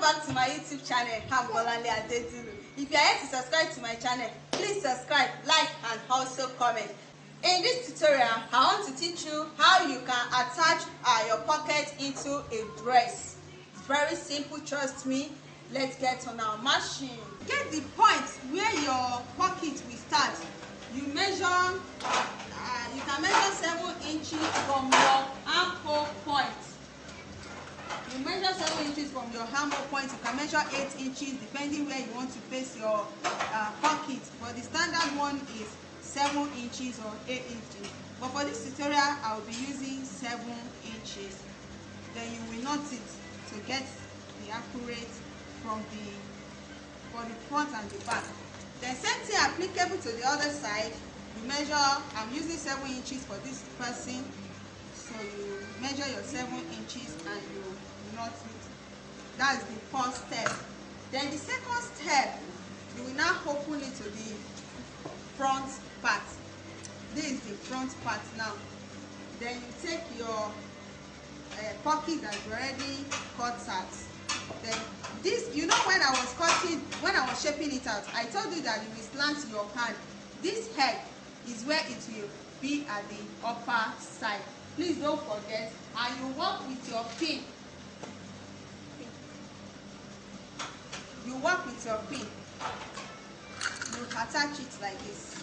back to my YouTube channel. I'm Bolanle Adedulu. If you are yet to subscribe to my channel, please subscribe, like, and also comment. In this tutorial, I want to teach you how you can attach your pocket into a dress. It's very simple, trust me. Let's get on our machine. Get the point where your pocket will start. You measure, you can measure 7 inches from your armhole point. You measure 7 inches from your armhole point. You can measure 8 inches depending where you want to place your pocket. But the standard one is 7 inches or 8 inches. But for this tutorial, I will be using 7 inches. Then you will note it to get the accurate for the front and the back. Then same thing applicable to the other side. You measure, I'm using 7 inches for this person. So you measure your 7 inches and you knot it. That's the first step. Then the second step, you will now open it to the front part. This is the front part now. Then you take your pocket that you already cut out. Then this, you know, when I was shaping it out, I told you that you will slant your hand. This head is where it will be at the upper side. Please don't forget, and you work with your pin. You work with your pin. You attach it like this.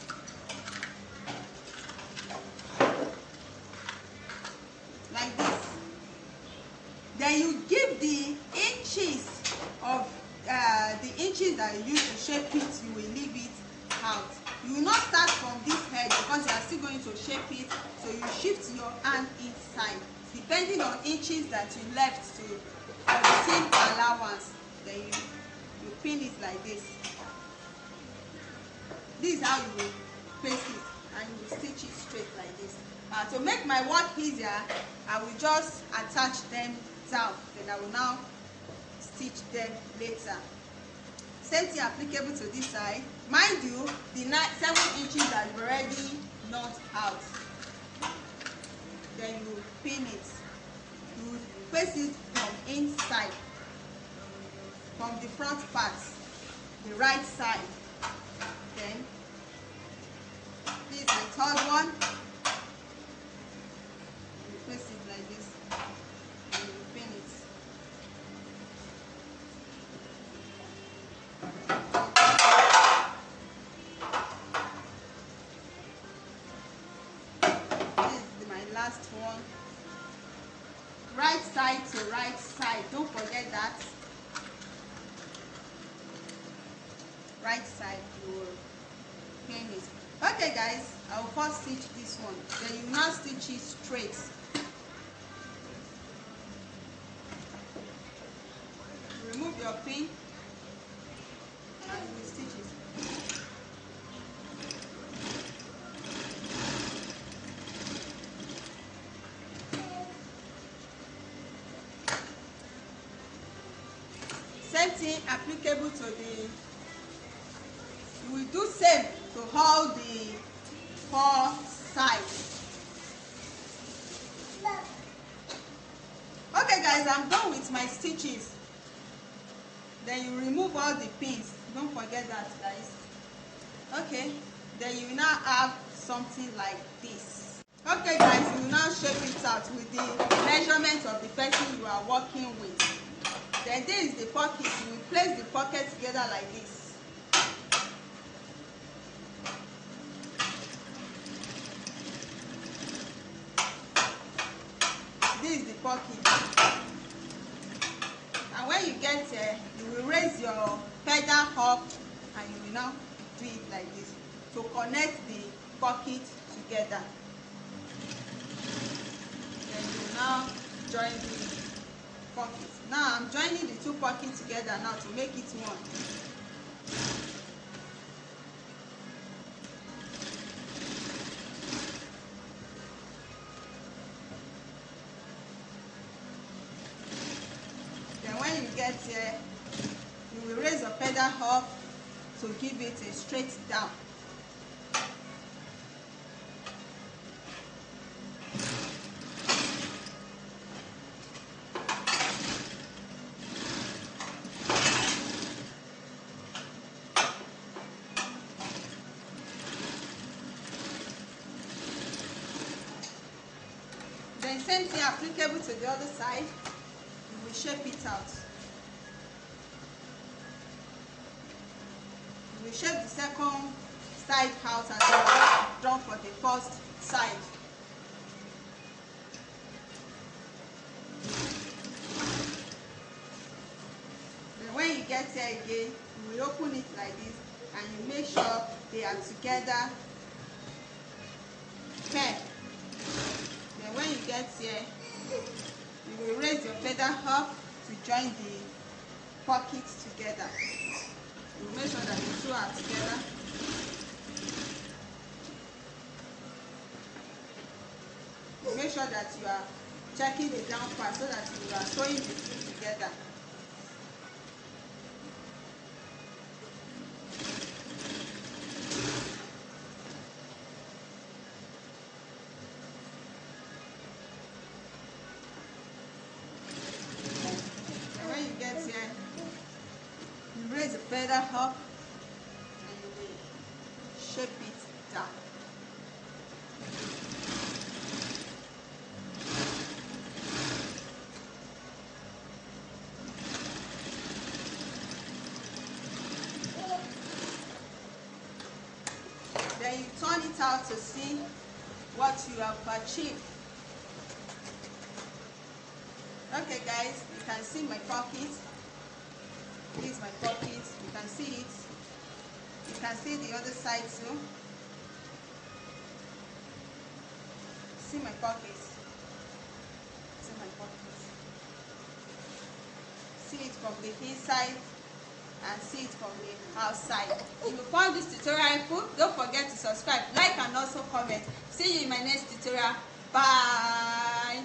Like this. Then you give the inches of the inches that you use to shape it, you will leave it out. You will not start from this head because you are still going to shape it, so you shift your hand inside depending on inches that you left to for the seam allowance. Then you pin it like this. This is how you will place it, and you will stitch it straight like this. To make my work easier, I will just attach them down, then I will now stitch them later. Same thing applicable to this side. Mind you, the 7 inches that you've already knocked out. Then you pin it. You place it from inside, from the front part, the right side. Then this is the third one. You place it like this. And you pin it. Last one, right side to right side, don't forget that. Right side, you will pin it. Okay guys, I will first stitch this one, then you now stitch it straight. Remove your pin and you will stitch it. Same thing applicable to you will do same to all the 4 sides. Okay guys, I'm done with my stitches. Then you remove all the pins. Don't forget that, guys. Okay, then you now have something like this. Okay guys, you will now shape it out with the measurement of the person you are working with. Then this is the pocket. You will place the pocket together like this. This is the pocket. And when you get here, you will raise your pedal up and you will now do it like this to connect the pocket together. Then you will now join the pocket. Now I'm joining the 2 pockets together now to make it one. Then when you get here, you will raise your pedal up to give it a straight down. same thing applicable to the other side. You will shape it out. You will shape the second side out as you done for the first side. Then when you get here again, you will open it like this and you make sure they are together. Okay. Then when you get here, you will raise your feather up to join the pockets together. You will make sure that the two are together. You make sure that you are checking the down part so that you are sewing the two together. Raise the feather up and you will shape it down. Then you turn it out to see what you have achieved. Okay guys, you can see my pocket. This is my pocket. You can see it. You can see the other side too. See my pocket. See my pocket. See it from the inside and see it from the outside. If you found this tutorial helpful, don't forget to subscribe, like and also comment. See you in my next tutorial. Bye.